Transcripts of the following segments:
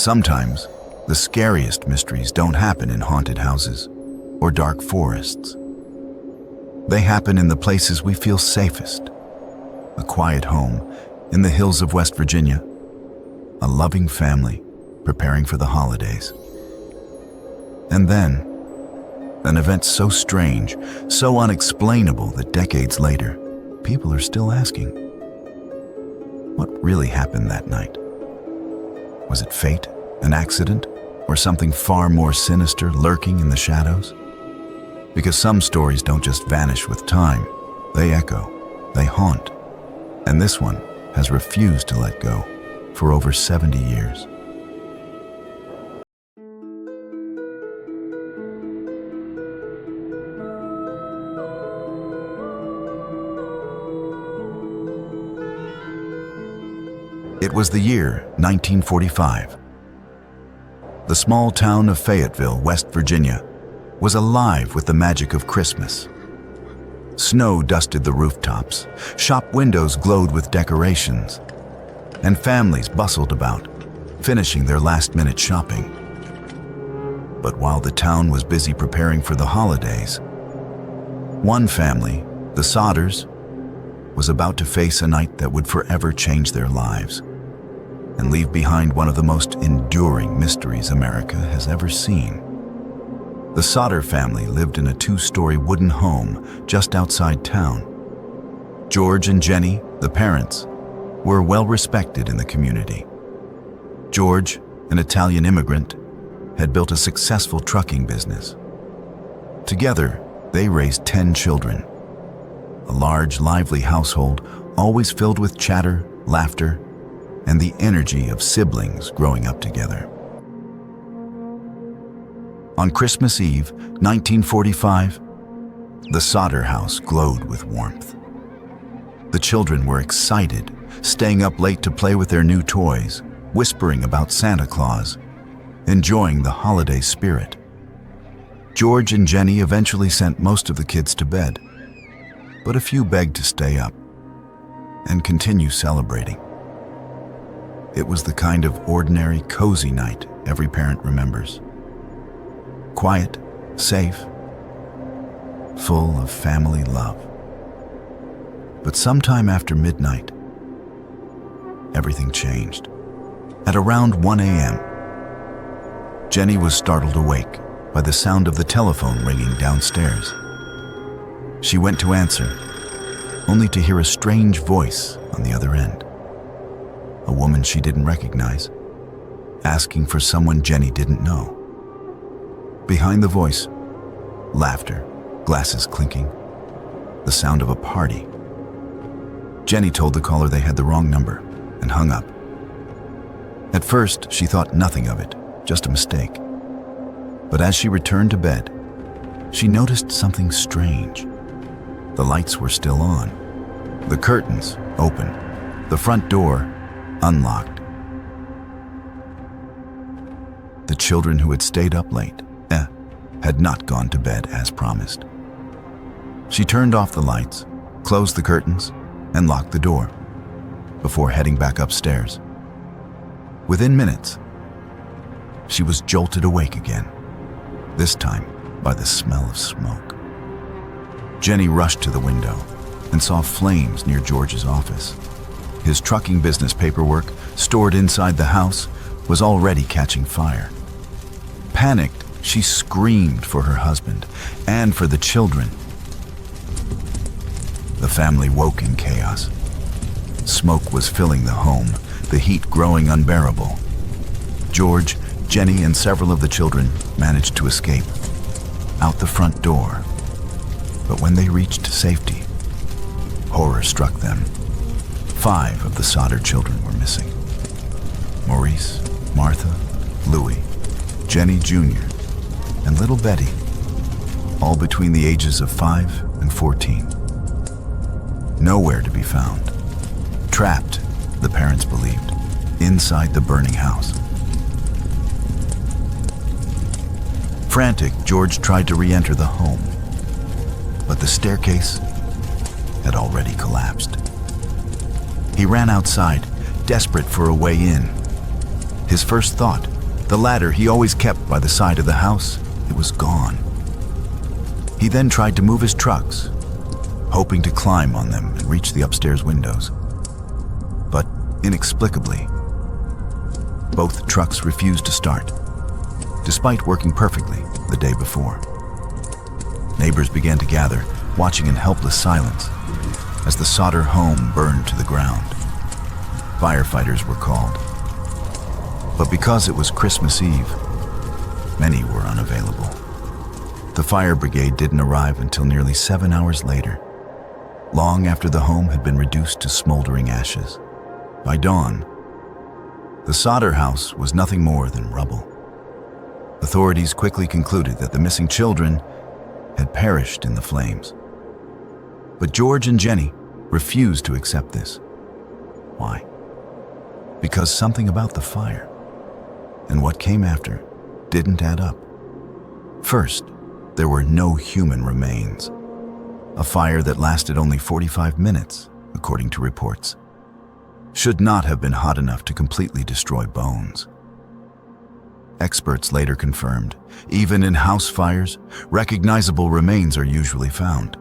Sometimes, the scariest mysteries don't happen in haunted houses or dark forests. They happen in the places we feel safest. A quiet home in the hills of West Virginia. A loving family preparing for the holidays. And then, an event so strange, so unexplainable that decades later, people are still asking, what really happened that night? Was it fate, an accident, or something far more sinister lurking in the shadows? Because some stories don't just vanish with time, they echo, they haunt. And this one has refused to let go for over 70 years. It was the year 1945. The small town of Fayetteville, West Virginia, was alive with the magic of Christmas. Snow dusted the rooftops, shop windows glowed with decorations, and families bustled about, finishing their last-minute shopping. But while the town was busy preparing for the holidays, one family, the Sodders, was about to face a night that would forever change their lives and leave behind one of the most enduring mysteries America has ever seen. The Sodder family lived in a two-story wooden home just outside town. George and Jenny, the parents, were well respected in the community. George, an Italian immigrant, had built a successful trucking business. Together, they raised 10 children. A large, lively household, always filled with chatter, laughter, and the energy of siblings growing up together. On Christmas Eve, 1945, the Sodder house glowed with warmth. The children were excited, staying up late to play with their new toys, whispering about Santa Claus, enjoying the holiday spirit. George and Jenny eventually sent most of the kids to bed, but a few begged to stay up and continue celebrating. It was the kind of ordinary, cozy night every parent remembers. Quiet, safe, full of family love. But sometime after midnight, everything changed. At around 1 a.m., Jenny was startled awake by the sound of the telephone ringing downstairs. She went to answer, only to hear a strange voice on the other end. A woman she didn't recognize, asking for someone Jenny didn't know. Behind the voice, laughter, glasses clinking, the sound of a party. Jenny told the caller they had the wrong number and hung up. At first, she thought nothing of it, just a mistake. But as she returned to bed, she noticed something strange. The lights were still on, the curtains open, the front door unlocked. The children who had stayed up late had not gone to bed as promised. She turned off the lights, closed the curtains, and locked the door before heading back upstairs. Within minutes, she was jolted awake again, this time by the smell of smoke. Jenny rushed to the window and saw flames near George's office. His trucking business paperwork, stored inside the house, was already catching fire. Panicked, she screamed for her husband and for the children. The family woke in chaos. Smoke was filling the home, the heat growing unbearable. George, Jenny, and several of the children managed to escape out the front door. But when they reached safety, horror struck them. 5 of the Sodder children were missing. Maurice, Martha, Louis, Jenny Jr., and little Betty, all between the ages of 5 and 14. Nowhere to be found. Trapped, the parents believed, inside the burning house. Frantic, George tried to re-enter the home, but the staircase had already collapsed. He ran outside, desperate for a way in. His first thought The ladder he always kept by the side of the house, it was gone. He then tried to move his trucks, hoping to climb on them and reach the upstairs windows. But inexplicably, both trucks refused to start, despite working perfectly the day before. Neighbors began to gather, watching in helpless silence as the Sodder home burned to the ground. Firefighters were called. But because it was Christmas Eve, many were unavailable. The fire brigade didn't arrive until nearly 7 hours later, long after the home had been reduced to smoldering ashes. By dawn, the Sodder house was nothing more than rubble. Authorities quickly concluded that the missing children had perished in the flames. But George and Jenny refused to accept this. Why? Because something about the fire and what came after didn't add up. First, there were no human remains. A fire that lasted only 45 minutes, according to reports, should not have been hot enough to completely destroy bones. Experts later confirmed, even in house fires, recognizable remains are usually found.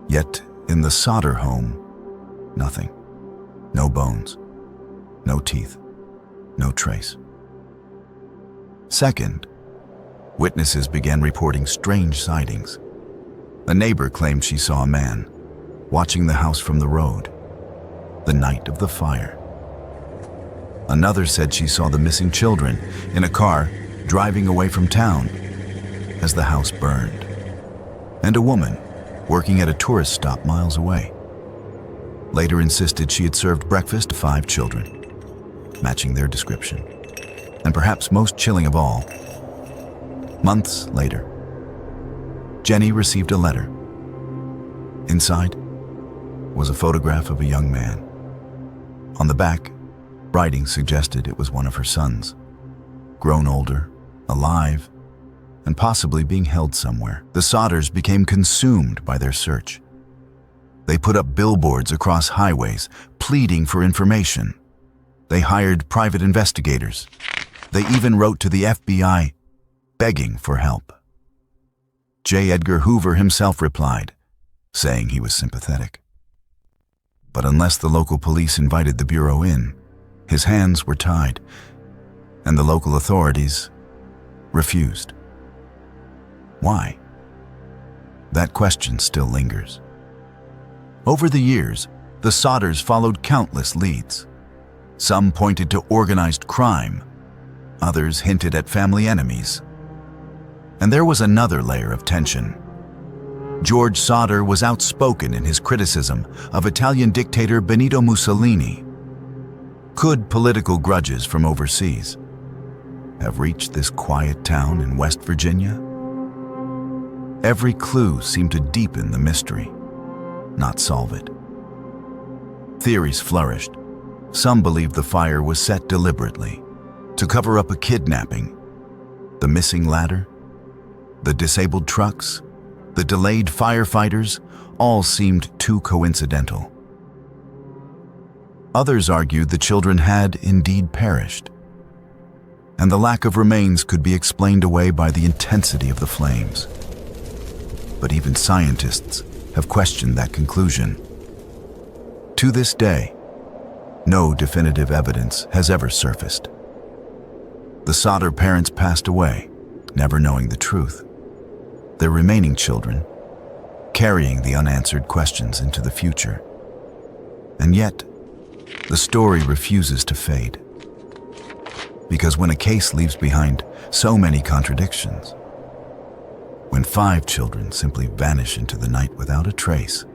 Yet, in the Sodder home, nothing. No bones, no teeth, no trace. Second, witnesses began reporting strange sightings. A neighbor claimed she saw a man watching the house from the road the night of the fire. Another said she saw the missing children in a car driving away from town as the house burned. And a woman working at a tourist stop miles away later insisted she had served breakfast to 5 children, matching their description. And perhaps most chilling of all, months later, Jenny received a letter. Inside was a photograph of a young man. On the back, writing suggested it was one of her sons, grown older, alive, and possibly being held somewhere. The Sodders became consumed by their search. They put up billboards across highways, pleading for information. They hired private investigators. They even wrote to the FBI, begging for help. J. Edgar Hoover himself replied, saying he was sympathetic. But unless the local police invited the Bureau in, his hands were tied, and the local authorities refused. Why? That question still lingers. Over the years, the Sodders followed countless leads. Some pointed to organized crime, others hinted at family enemies. And there was another layer of tension. George Sodder was outspoken in his criticism of Italian dictator Benito Mussolini. Could political grudges from overseas have reached this quiet town in West Virginia? Every clue seemed to deepen the mystery, not solve it. Theories flourished. Some believed the fire was set deliberately to cover up a kidnapping. The missing ladder, the disabled trucks, the delayed firefighters, all seemed too coincidental. Others argued the children had indeed perished, and the lack of remains could be explained away by the intensity of the flames. But even scientists have questioned that conclusion. To this day, no definitive evidence has ever surfaced. The Sodder parents passed away, never knowing the truth. Their remaining children, carrying the unanswered questions into the future. And yet, the story refuses to fade. Because when a case leaves behind so many contradictions, when 5 children simply vanish into the night without a trace,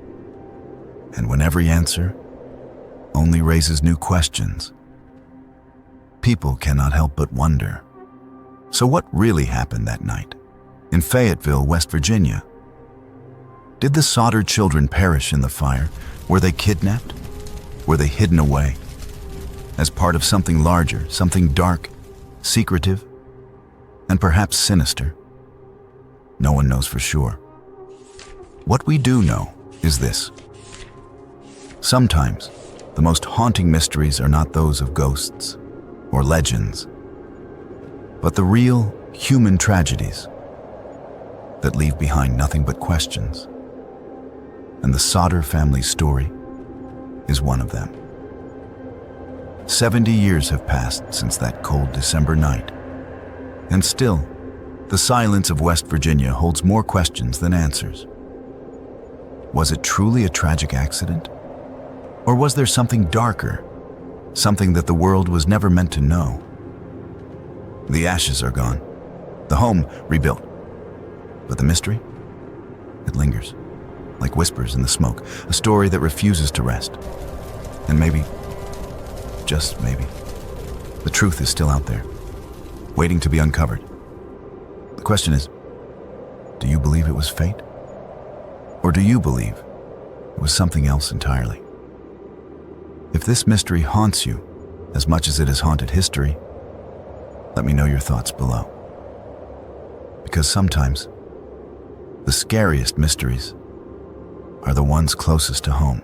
and when every answer only raises new questions, people cannot help but wonder. So what really happened that night in Fayetteville, West Virginia? Did the Sodder children perish in the fire? Were they kidnapped? Were they hidden away as part of something larger, something dark, secretive, and perhaps sinister? No one knows for sure. What we do know is this. Sometimes, the most haunting mysteries are not those of ghosts or legends, but the real human tragedies that leave behind nothing but questions. And the Sodder family's story is one of them. 70 years have passed since that cold December night, and still, the silence of West Virginia holds more questions than answers. Was it truly a tragic accident? Or was there something darker, something that the world was never meant to know? The ashes are gone, the home rebuilt, but the mystery? It lingers, like whispers in the smoke, a story that refuses to rest. And maybe, just maybe, the truth is still out there, waiting to be uncovered. The question is, do you believe it was fate? Or do you believe it was something else entirely? If this mystery haunts you as much as it has haunted history, let me know your thoughts below. Because sometimes, the scariest mysteries are the ones closest to home.